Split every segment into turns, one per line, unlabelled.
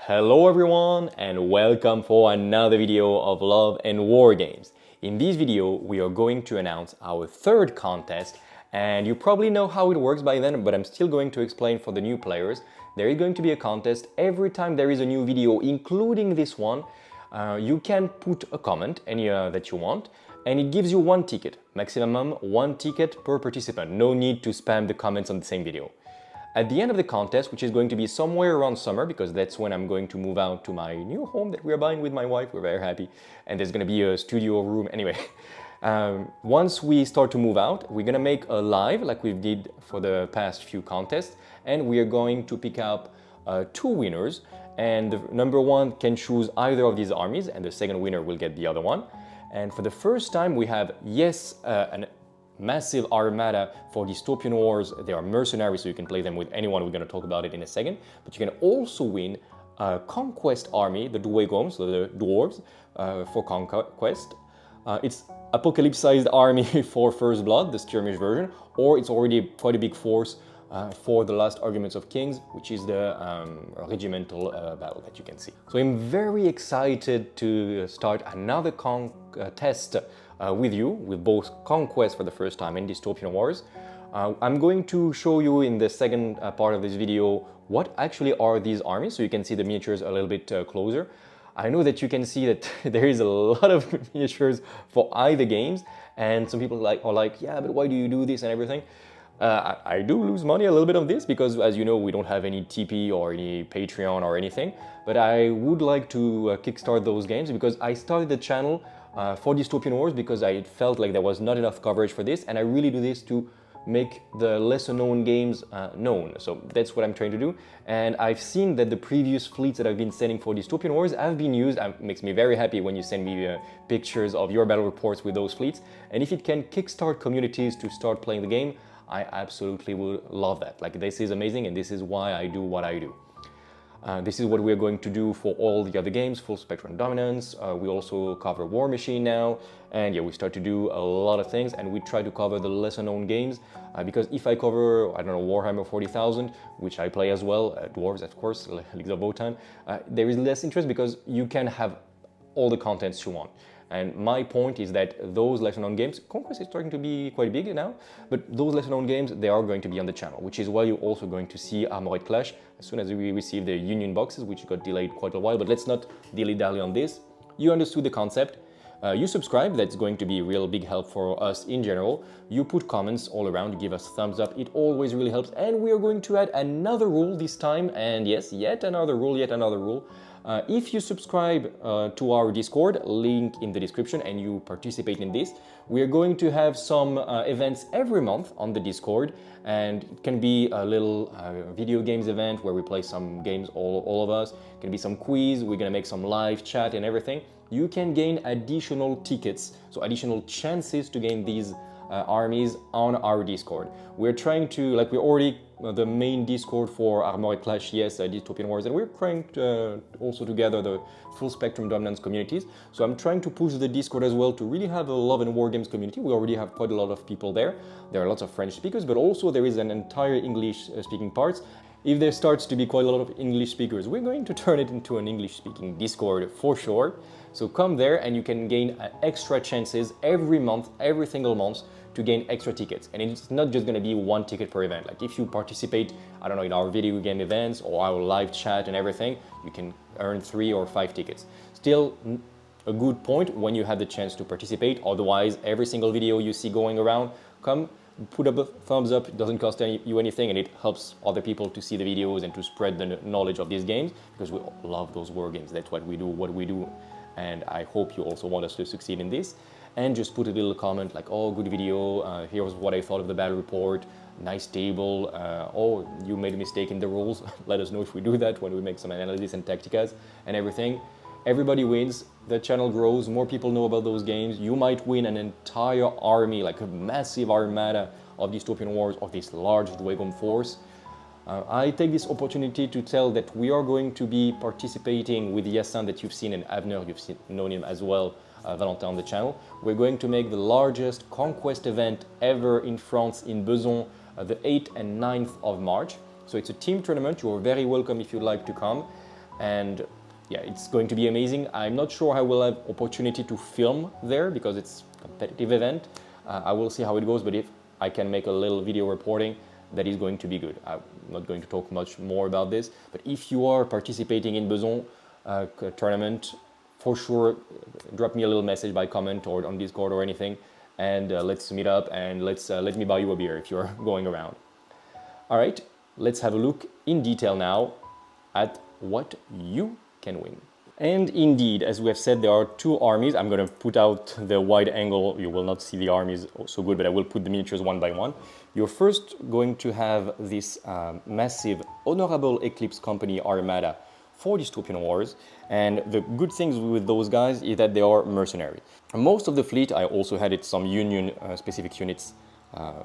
Hello everyone and welcome for another video of Love and War Games. In this video we are going to announce our third contest, and you probably know how it works by then, but I'm still going to explain for the new players. There is going to be a contest every time there is a new video, including this one. You can put a comment any that you want, and it gives you one ticket, maximum one ticket per participant. No need to spam the comments on the same video. At the end of the contest, which is going to be somewhere around summer, because that's when I'm going to move out to my new home that we're buying with my wife, we're very happy, and there's going to be a studio room anyway. Once we start to move out, we're going to make a live like we did for the past few contests, and we are going to pick up two winners, and the number one can choose either of these armies, and the second winner will get the other one. And for the first time, we have, yes, an massive armada for Dystopian Wars. They are mercenaries, so you can play them with anyone. We're going to talk about it in a second. But you can also win a Conquest army, the Dweghom, so the Dwarves, for Conquest. It's apocalypse-sized army for First Blood, the skirmish version, or it's already quite a big force for the Last Arguments of Kings, which is the regimental battle that you can see. So I'm very excited to start another contest with you, with both Conquest for the first time and Dystopian Wars. I'm going to show you in the second part of this video what actually are these armies, so you can see the miniatures a little bit closer. I know that you can see that there is a lot of miniatures for either games, and some people are like, yeah, but why do you do this and everything? I do lose money a little bit on this because, as you know, we don't have any TP or any Patreon or anything, but I would like to kickstart those games because I started the channel for Dystopian Wars because I felt like there was not enough coverage for this, and I really do this to make the lesser known games known. So that's what I'm trying to do, and I've seen that the previous fleets that I've been sending for Dystopian Wars have been used. It makes me very happy when you send me pictures of your battle reports with those fleets, and if it can kickstart communities to start playing the game, I absolutely would love that. Like, this is amazing, and this is why I do what I do. This is what we're going to do for all the other games, full spectrum dominance. We also cover War Machine now, and yeah, we start to do a lot of things, and we try to cover the lesser known games, because if I cover, I don't know, Warhammer 40,000, which I play as well, Dwarves of course, Leagues of Wotan, there is less interest because you can have all the contents you want. And my point is that those lesser known games, Conquest is starting to be quite big now, but those lesser known games, they are going to be on the channel, which is why you're also going to see Armored Clash as soon as we receive the Union boxes, which got delayed quite a while, but let's not dilly-dally on this. You understood the concept. You subscribe, that's going to be a real big help for us in general. You put comments all around, you give us thumbs up, it always really helps. And we are going to add another rule this time, and yes, yet another rule. If you subscribe to our Discord, link in the description, and you participate in this, we are going to have some events every month on the Discord, and it can be a little video games event where we play some games, all of us. It can be some quiz, we're gonna make some live chat and everything. You can gain additional tickets, so additional chances to gain these armies on our Discord. We're trying to, like, we're already the main Discord for Armored Clash, yes, Dystopian Wars, and we're trying to also to gather the full spectrum dominance communities. So I'm trying to push the Discord as well to really have a Love and War Games community. We already have quite a lot of people there. There are lots of French speakers, but also there is an entire English speaking parts. If there starts to be quite a lot of English speakers, we're going to turn it into an English-speaking Discord for sure. So come there and you can gain extra chances every month, every single month, to gain extra tickets. And it's not just going to be one ticket per event. Like, if you participate, I don't know, in our video game events or our live chat and everything, you can earn 3 or 5 tickets. Still a good point when you have the chance to participate. Otherwise, every single video you see going around, come, put up a thumbs up. It doesn't cost you anything, and it helps other people to see the videos and to spread the knowledge of these games, because we love those war games. That's what we do, and I hope you also want us to succeed in this. And just put a little comment like, oh, good video, here's what I thought of the battle report, nice table, oh, you made a mistake in the rules. Let us know if we do that when we make some analysis and tacticas and everything. Everybody wins, the channel grows, more people know about those games. You might win an entire army, like a massive armada of Dystopian Wars, of this large Dweghom force. I take this opportunity to tell that we are going to be participating with Yassin, that you've seen, and Avner, known him as well, Valentin on the channel. We're going to make the largest Conquest event ever in France, in Besançon, the 8th and 9th of March. So it's a team tournament. You are very welcome if you'd like to come. and yeah, it's going to be amazing. I'm not sure I will have opportunity to film there because it's a competitive event. I will see how it goes, but if I can make a little video reporting, that is going to be good. I'm not going to talk much more about this, but if you are participating in Beson tournament, for sure, drop me a little message by comment or on Discord or anything, and let's meet up and let me buy you a beer if you're going around. All right, let's have a look in detail now at what you can win. And indeed, as we have said, there are two armies. I'm going to put out the wide angle. You will not see the armies so good, but I will put the miniatures one by one. You're first going to have this massive Honorable Eclipse Company armada for Dystopian Wars. And the good things with those guys is that they are mercenary. Most of the fleet, I also had it some Union specific units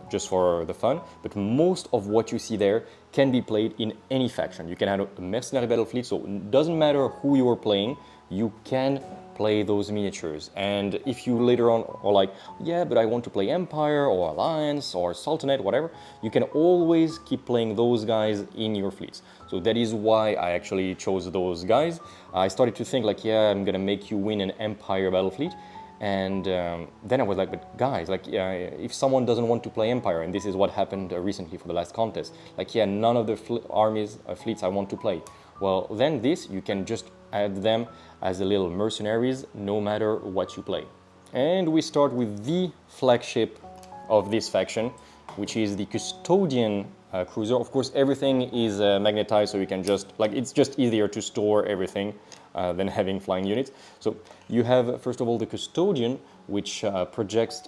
just for the fun, but most of what you see there can be played in any faction. You can have a mercenary battle fleet, so it doesn't matter who you are playing, you can play those miniatures. And if you later on are like, yeah, but I want to play Empire or Alliance or Sultanate, whatever, you can always keep playing those guys in your fleets. So that is why I actually chose those guys. I started to think like, yeah, I'm gonna make you win an Empire battle fleet. And then I was like, but guys, like, if someone doesn't want to play Empire, and this is what happened recently for the last contest, like, yeah, none of the fleets I want to play. Well, then you can just add them as a little mercenaries, no matter what you play. And we start with the flagship of this faction, which is the Custodian cruiser. Of course, everything is magnetized, so you can just, like, it's just easier to store everything than having flying units. So you have, first of all, the Custodian, which projects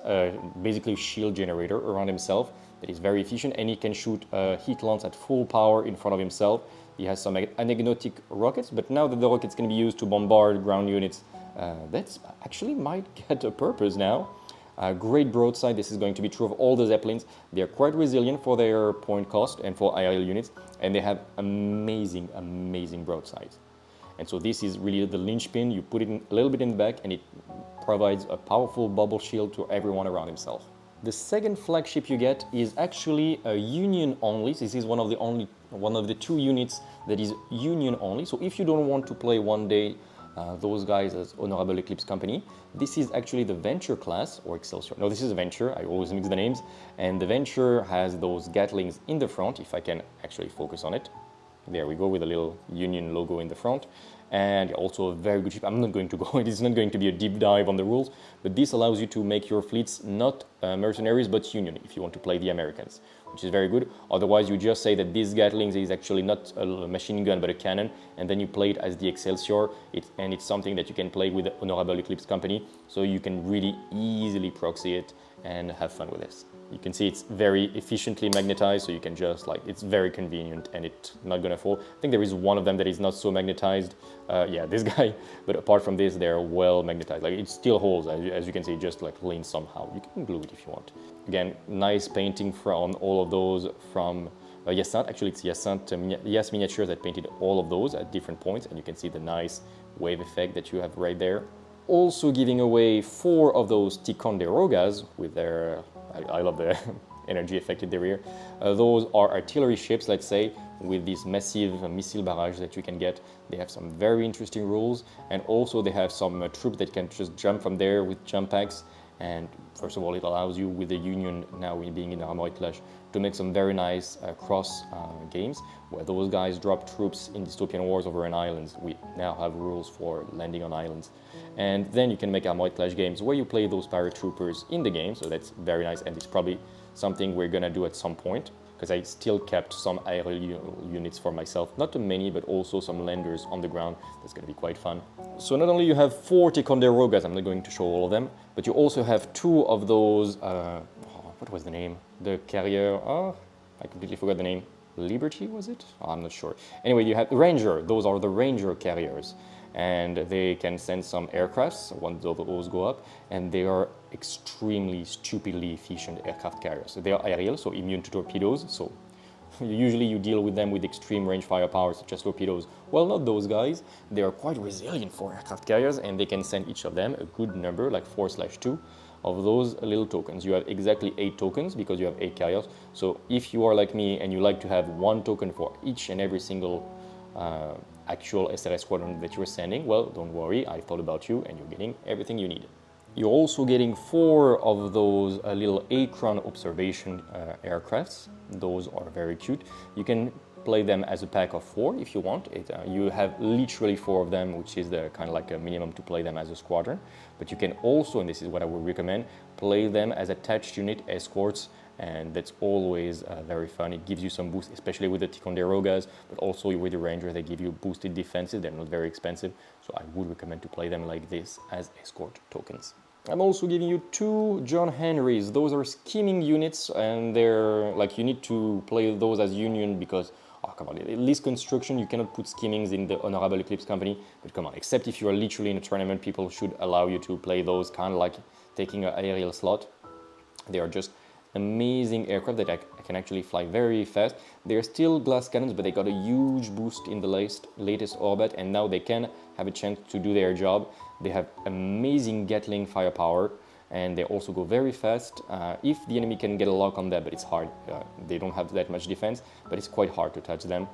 basically a shield generator around himself that is very efficient, and he can shoot heat lance at full power in front of himself. He has some anagnotic rockets, but now that the rockets can be used to bombard ground units, that actually might get a purpose now. Great broadside. This is going to be true of all the Zeppelins. They are quite resilient for their point cost and for aerial units, and they have amazing, amazing broadsides. And so this is really the linchpin. You put it a little bit in the back, and it provides a powerful bubble shield to everyone around himself. The second flagship you get is actually a Union only. This is one of the two units that is Union only. So if you don't want to play one day those guys as Honorable Eclipse Company, this is actually the Venture class, or Excelsior. No, this is a Venture. I always mix the names. And the Venture has those Gatlings in the front, if I can actually focus on it. There we go, with a little Union logo in the front. And also a very good ship. I'm not going to go, it is not going to be a deep dive on the rules, but this allows you to make your fleets not mercenaries, but Union, if you want to play the Americans, which is very good. Otherwise, you just say that this Gatling is actually not a machine gun, but a cannon, and then you play it as the Excelsior, and it's something that you can play with the Honorable Eclipse Company, so you can really easily proxy it and have fun with this. You can see it's very efficiently magnetized, so you can just, like, it's very convenient and it's not gonna fall. I think there is one of them that is not so magnetized. Yeah, this guy. But apart from this, they're well magnetized. Like, it still holds, as you can see, just like leans somehow. You can glue it if you want. Again, nice painting on all of those from Hyacinthe. Actually, it's Hyacinthe, Yas Miniatures that painted all of those at different points, and you can see the nice wave effect that you have right there. Also giving away 4 of those Ticonderogas with their, I love the energy effect in the rear. Those are artillery ships, let's say, with this massive missile barrage that you can get. They have some very interesting rules, and also they have some troops that can just jump from there with jump packs. And first of all, it allows you, with the Union now being in Armada Clash, to make some very nice cross games, where those guys drop troops in Dystopian Wars over an island. We now have rules for landing on islands. And then you can make Armada Clash games where you play those paratroopers in the game, so that's very nice, and it's probably something we're gonna do at some point, because I still kept some aerial units for myself, not too many, but also some landers on the ground. That's gonna be quite fun. So not only you have 4 Ticonderogas, I'm not going to show all of them, but you also have 2 of those, what was the name? The carrier, I completely forgot the name. Liberty, was it? I'm not sure. Anyway, you have the Ranger. Those are the Ranger carriers. And they can send some aircrafts once those go up, and they are extremely stupidly efficient aircraft carriers. So they are aerial, so immune to torpedoes. So usually you deal with them with extreme range firepower, such as torpedoes. Well, not those guys. They are quite resilient for aircraft carriers, and they can send each of them a good number, like 4/2 of those little tokens. You have exactly 8 tokens because you have 8 carriers. So if you are like me and you like to have 1 token for each and every single actual SRS squadron that you're sending, well, don't worry, I thought about you and you're getting everything you need. You're also getting 4 of those little Acron observation aircrafts. Those are very cute. You can play them as a pack of 4 if you want. You have literally 4 of them, which is the kind of like a minimum to play them as a squadron. But you can also, and this is what I would recommend, play them as attached unit escorts, and that's always very fun. It gives you some boost, especially with the Ticonderogas, but also with the Rangers, they give you boosted defenses. They're not very expensive, so I would recommend to play them like this as escort tokens. I'm also giving you 2 John Henrys. Those are scheming units, and they're like, you need to play those as Union because, oh come on, at least construction, you cannot put schemings in the Honorable Eclipse Company, but come on, except if you are literally in a tournament, people should allow you to play those, kind of like taking an aerial slot. They are just amazing aircraft that can actually fly very fast. They're still glass cannons, but they got a huge boost in the latest orbit, and now they can have a chance to do their job. They have amazing Gatling firepower, and they also go very fast if the enemy can get a lock on them, but it's hard. They don't have that much defense, but it's quite hard to touch them.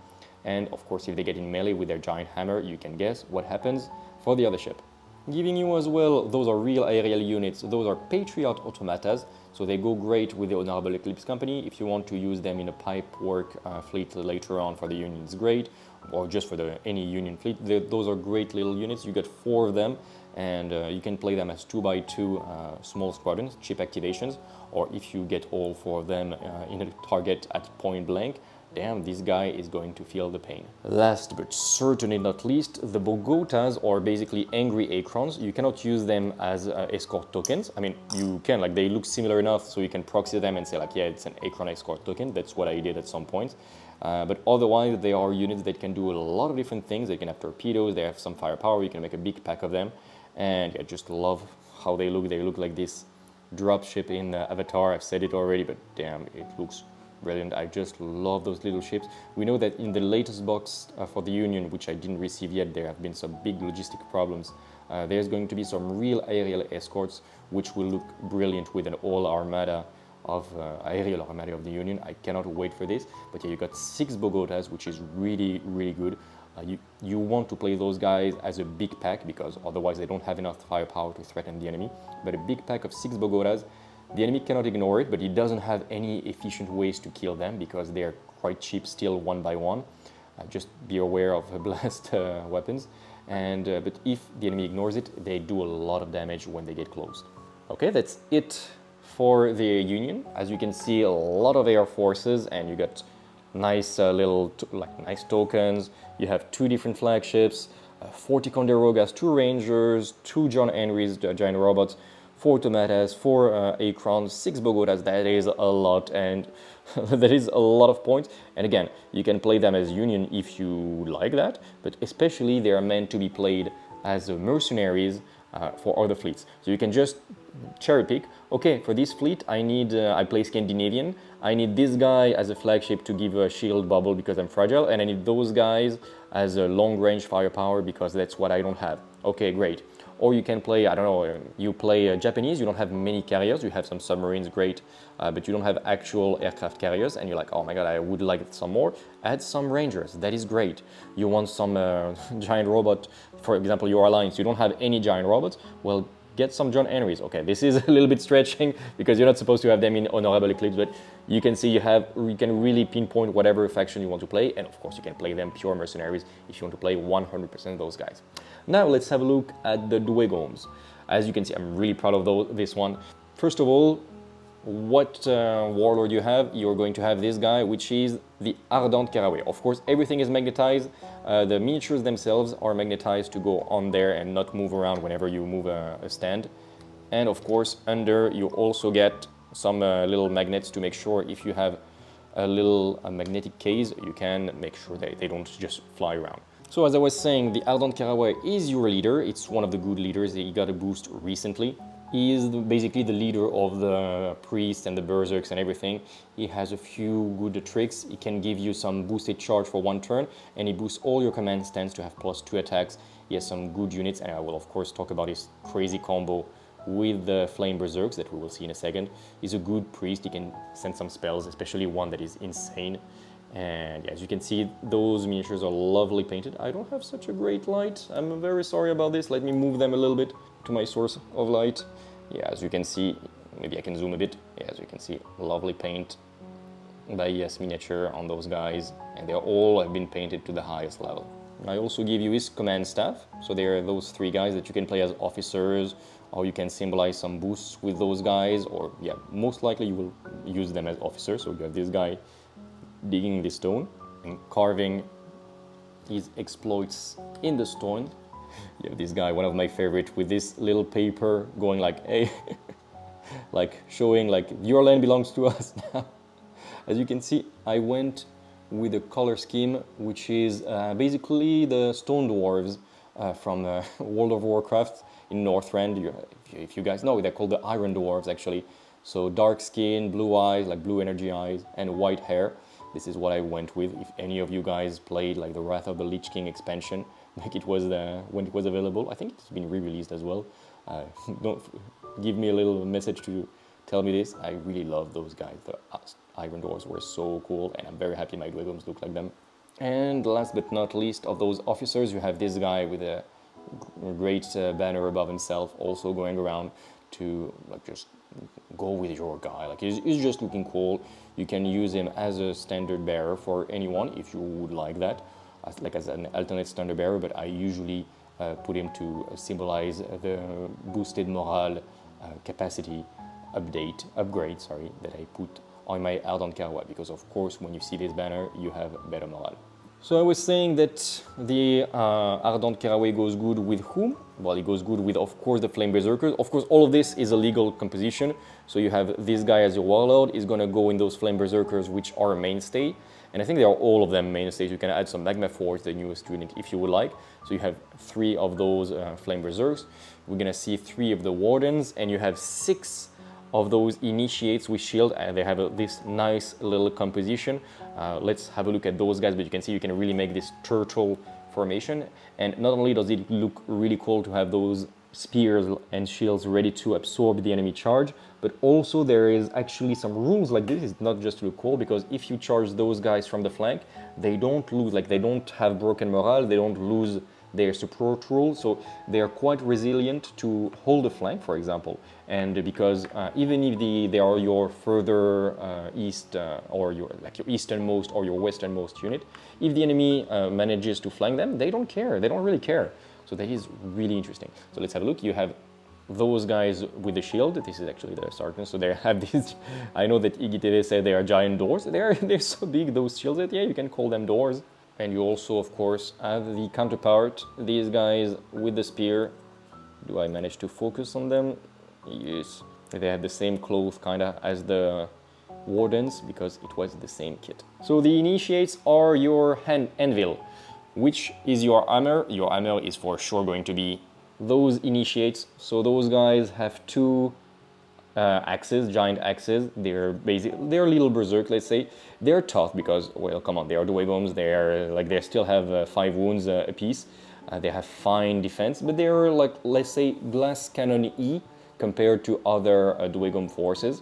And of course, if they get in melee with their giant hammer, you can guess what happens for the other ship. Giving you as well, those are real aerial units. Those are Patriot automatas, so they go great with the Honorable Eclipse Company. If you want to use them in a pipe work fleet later on for the Union, it's great, or just for any Union fleet. Those are great little units. You get 4 of them, and you can play them as 2x2 small squadrons, cheap activations, or if you get all 4 of them in a target at point blank, damn, this guy is going to feel the pain. Last but certainly not least, the Bogotas are basically angry Acrons. You cannot use them as escort tokens. I mean, you can, like, they look similar enough so you can proxy them and say like, yeah, it's an Acron escort token. That's what I did at some point. But otherwise, they are units that can do a lot of different things. They can have torpedoes, they have some firepower, you can make a big pack of them. And I just love how they look. They look like this dropship in Avatar. I've said it already, but damn, it looks brilliant. I just love those little ships. We know that in the latest box for the Union, which I didn't receive yet, there have been some big logistic problems. There's going to be some real aerial escorts, which will look brilliant with an all armada of aerial armada of the Union. I cannot wait for this. But yeah, you got 6 Bogotas, which is really, really good. You want to play those guys as a big pack because otherwise they don't have enough firepower to threaten the enemy. But a big pack of 6 Bogotas, the enemy cannot ignore it, but it doesn't have any efficient ways to kill them because they're quite cheap still 1 by 1. Just be aware of blast weapons. But if the enemy ignores it, they do a lot of damage when they get close. Okay, that's it for the Union. As you can see, a lot of air forces, and you got nice nice tokens. You have 2 different flagships, 4 Ticonderogas, 2 Rangers, 2 John Henrys, giant robots, 4 Tomatas, 4 Acrons, 6 Bogotas. That is a lot, and that is a lot of points. And again, you can play them as Union if you like that, but especially they are meant to be played as mercenaries for other fleets. So you can just cherry pick. Okay, for this fleet, I play Scandinavian. I need this guy as a flagship to give a shield bubble because I'm fragile, and I need those guys as a long-range firepower because that's what I don't have. Okay, great. Or you can play, I don't know, you play Japanese, you don't have many carriers, you have some submarines, great, but you don't have actual aircraft carriers, and you're like, oh my god, I would like some more. Add some Rangers, that is great. You want some giant robot, for example, your alliance, you don't have any giant robots, well, get some John Henrys. Okay, this is a little bit stretching because you're not supposed to have them in Honorable Eclipse, but you can see you can really pinpoint whatever faction you want to play, and of course you can play them pure mercenaries if you want to play 100% of those guys. Now let's have a look at the Dweghoms. As you can see, I'm really proud of this one. First of all, what warlord you have? You're going to have this guy, which is the Ardent Caraway. Of course, everything is magnetized. The miniatures themselves are magnetized to go on there and not move around whenever you move a stand. And of course, under you also get some little magnets to make sure if you have a little magnetic case, you can make sure they don't just fly around. So as I was saying, the Ardent Caraway is your leader. It's one of the good leaders. He got a boost recently. He is basically the leader of the priests and the berserks and everything. He has a few good tricks. He can give you some boosted charge for 1 turn, and he boosts all your command stands to have +2 attacks. He has some good units, and I will of course talk about his crazy combo with the flame berserks that we will see in a second. He's a good priest. He can send some spells, especially one that is insane. And yeah, as you can see, those miniatures are lovely painted. I don't have such a great light. I'm very sorry about this. Let me move them a little bit to my source of light. Yeah, as you can see, maybe I can zoom a bit. Yeah, as you can see, lovely paint by Yes Miniature on those guys. And they all have been painted to the highest level. I also give you his command staff. So there are those 3 guys that you can play as officers, or you can symbolize some boosts with those guys, or yeah, most likely you will use them as officers. So you have this guy digging the stone and carving his exploits in the stone. You have this guy, one of my favorite, with this little paper going like, hey, like showing like your land belongs to us now. As you can see, I went with a color scheme which is basically the stone dwarves from World of Warcraft in Northrend. If you guys know, they're called the Iron Dwarves actually. So dark skin, blue eyes, like blue energy eyes, and white hair. This is what I went with. If any of you guys played like the Wrath of the Lich King expansion, like it was when it was available, I think it's been re-released as well. Don't give me a little message to tell me this. I really love those guys. The Iron Dwarves were so cool, and I'm very happy my Dweghoms look like them. And last but not least of those officers, you have this guy with a great banner above himself, also going around to like just go with your guy. Like he's just looking cool. You can use him as a standard bearer for anyone if you would like that, like as an alternate standard bearer, but I usually put him to symbolize the boosted morale capacity upgrade, that I put on my Ardent Carwa, because of course when you see this banner you have better morale. So I was saying that the Ardent Caraway goes good with whom? Well, it goes good with, of course, the Flame Berserkers. Of course, all of this is a legal composition. So you have this guy as your warlord, is going to go in those Flame Berserkers, which are a mainstay. And I think they are all of them mainstays. You can add some Magma Force, the newest unit, if you would like. So you have 3 of those Flame Berserks. We're going to see 3 of the Wardens, and you have 6 of those Initiates with shield. They have this nice little composition. Let's have a look at those guys, but you can see you can really make this turtle formation. And not only does it look really cool to have those spears and shields ready to absorb the enemy charge, but also there is actually some rules like this. It's not just to look cool, because if you charge those guys from the flank, they don't lose, like they don't have broken morale, they don't lose their support rule, so they are quite resilient to hold the flank, for example. And because even if they are your further east or your easternmost or your westernmost unit, if the enemy manages to flank them, they don't care. They don't really care. So that is really interesting. So let's have a look. You have those guys with the shield. This is actually the sergeant. So they have this. I know that IGTV said they are giant doors. They're so big, those shields, that yeah, you can call them doors. And you also, of course, have the counterpart, these guys with the spear. Do I manage to focus on them? Yes. They have the same clothes, kind of, as the Wardens, because it was the same kit. So the Initiates are your anvil. Which is your hammer? Your hammer is for sure going to be those Initiates. So those guys have 2 axes, giant axes. They're little berserk, let's say. They're tough because, well, come on, they are Dweghoms. They still have 5 wounds apiece. They have fine defense, but they're like, let's say, glass cannon E compared to other Dweghom forces,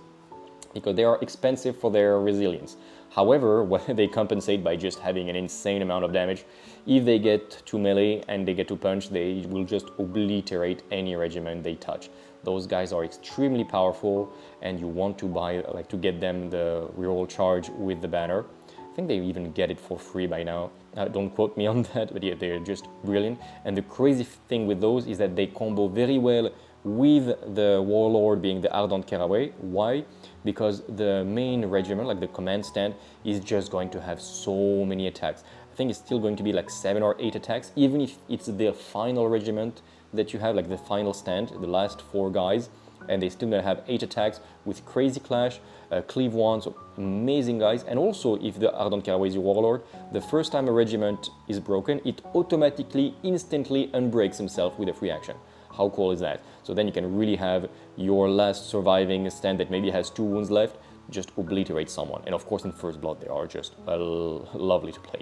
because they are expensive for their resilience. However, they compensate by just having an insane amount of damage. If they get to melee and they get to punch, they will just obliterate any regiment they touch. Those guys are extremely powerful, and you want to buy, like, to get them the reroll charge with the banner. I think they even get it for free by now. Don't quote me on that, but yeah, they're just brilliant. And the crazy thing with those is that they combo very well with the warlord being the Ardent Caraway. Why? Because the main regiment, like the command stand, is just going to have so many attacks. I think it's still going to be like 7 or 8 attacks, even if it's the final regiment that you have, like the final stand, the last 4 guys, and they still gonna have 8 attacks with Crazy Clash, Cleave One, so amazing guys. And also, if the Ardent Caraway is your warlord, the first time a regiment is broken, it automatically, instantly unbreaks himself with a free action. How cool is that? So then you can really have your last surviving stand that maybe has 2 wounds left, just obliterate someone. And of course, in First Blood, they are just lovely to play.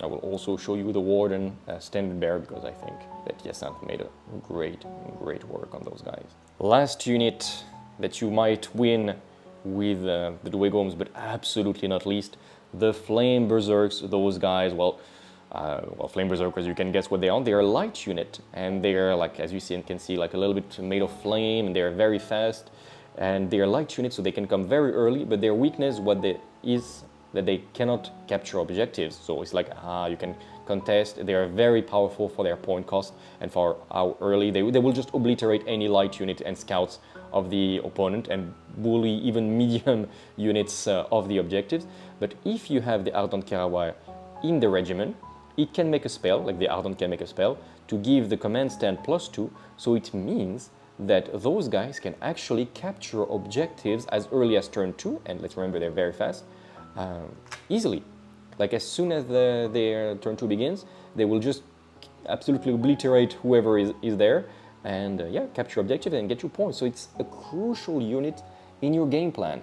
I will also show you the Warden standard bearer, because I think that Yasant made a great work on those guys. Last unit that you might win with the Dweghoms, but absolutely not least, The Flame Berserks, those guys, well, Flame Berserkers, you can guess what they are. They are a light unit, and they are, like, as you can see, like a little bit made of flame, and they are very fast, and they are light units, so they can come very early, but their weakness, is that they cannot capture objectives. So it's like, you can contest. They are very powerful for their point cost and for how early they will just obliterate any light unit and scouts of the opponent and bully even medium units of the objectives. But if you have the Ardent Karawai in the regiment, it can make a spell, like the Ardent can make a spell, to give the command stand +2, so it means that those guys can actually capture objectives as early as turn 2, and let's remember they're very fast, easily. Like as soon as their turn 2 begins, they will just absolutely obliterate whoever is there, and yeah, capture objectives and get you points. So it's a crucial unit in your game plan.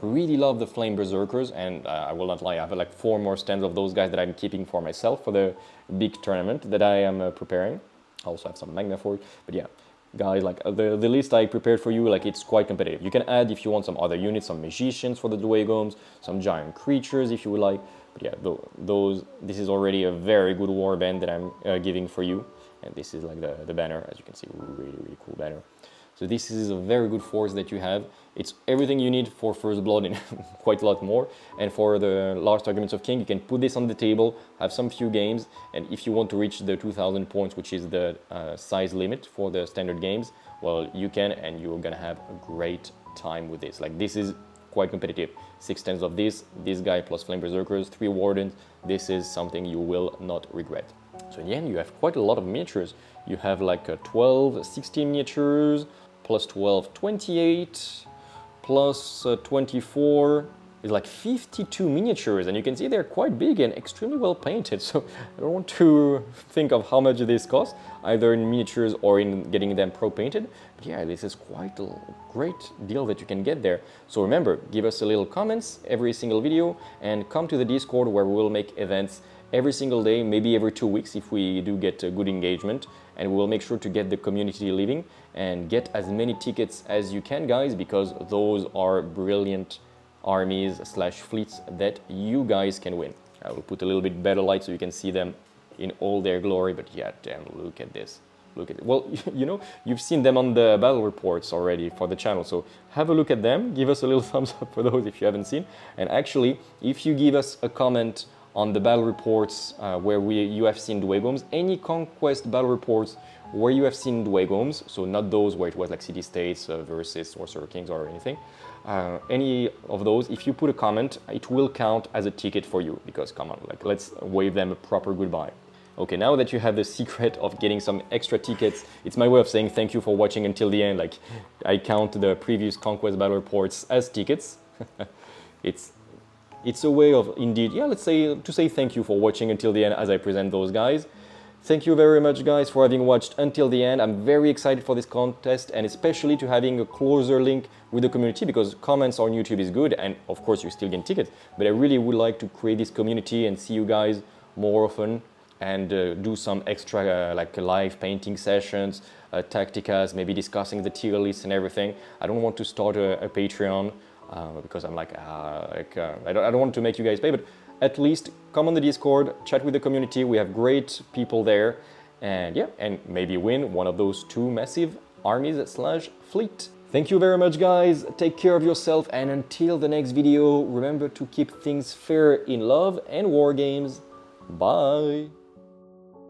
Really love the Flame Berserkers, and I will not lie, I have like 4 more stands of those guys that I'm keeping for myself for the big tournament that I am preparing. I also have some Magna for it, but yeah, guys, like the list I prepared for you, like it's quite competitive. You can add, if you want, some other units, some magicians for the Dweghoms, some giant creatures if you would like. But yeah, this is already a very good warband that I'm giving for you, and this is like the banner, as you can see, really cool banner. So this is a very good force that you have. It's everything you need for First Blood and quite a lot more. And for the Last Arguments of King, you can put this on the table, have some few games, and if you want to reach the 2000 points, which is the size limit for the standard games, well, you can, and you're gonna have a great time with this. Like, this is quite competitive. 6 stands of this guy plus Flame Berserkers, 3 Wardens. This is something you will not regret. So in the end, you have quite a lot of miniatures. You have like 12, 16 miniatures, plus 12, 28, plus 24 is like 52 miniatures, and you can see they're quite big and extremely well painted. So I don't want to think of how much this costs, either in miniatures or in getting them pro painted. But yeah, this is quite a great deal that you can get there. So remember, give us a little comments every single video, and come to the Discord where we will make events every single day, maybe every 2 weeks if we do get a good engagement, and we'll make sure to get the community living and get as many tickets as you can, guys, because those are brilliant armies / fleets that you guys can win. I will put a little bit better light so you can see them in all their glory, but yeah, damn, look at this. Look at it. Well, you know, you've seen them on the battle reports already for the channel, so have a look at them. Give us a little thumbs up for those if you haven't seen. And actually, if you give us a comment on the battle reports where you have seen Dweghoms, any Conquest battle reports where you have seen Dweghoms, so not those where it was like city-states versus Sorcerer Kings or anything, any of those, if you put a comment, it will count as a ticket for you, because come on, like, let's wave them a proper goodbye. Okay, now that you have the secret of getting some extra tickets, it's my way of saying thank you for watching until the end. Like, I count the previous Conquest battle reports as tickets. It's a way of, indeed, yeah, let's say, to say thank you for watching until the end as I present those guys. Thank you very much, guys, for having watched until the end. I'm very excited for this contest, and especially to having a closer link with the community, because comments on YouTube is good, and of course you still get tickets, but I really would like to create this community and see you guys more often, and do some extra like live painting sessions, tacticas, maybe discussing the tier list and everything. I don't want to start a Patreon, because I'm like, I don't want to make you guys pay, but at least come on the Discord, chat with the community. We have great people there, and yeah, and maybe win one of those 2 massive armies / fleet. Thank you very much, guys. Take care of yourself, and until the next video, remember to keep things fair in love and war games. Bye.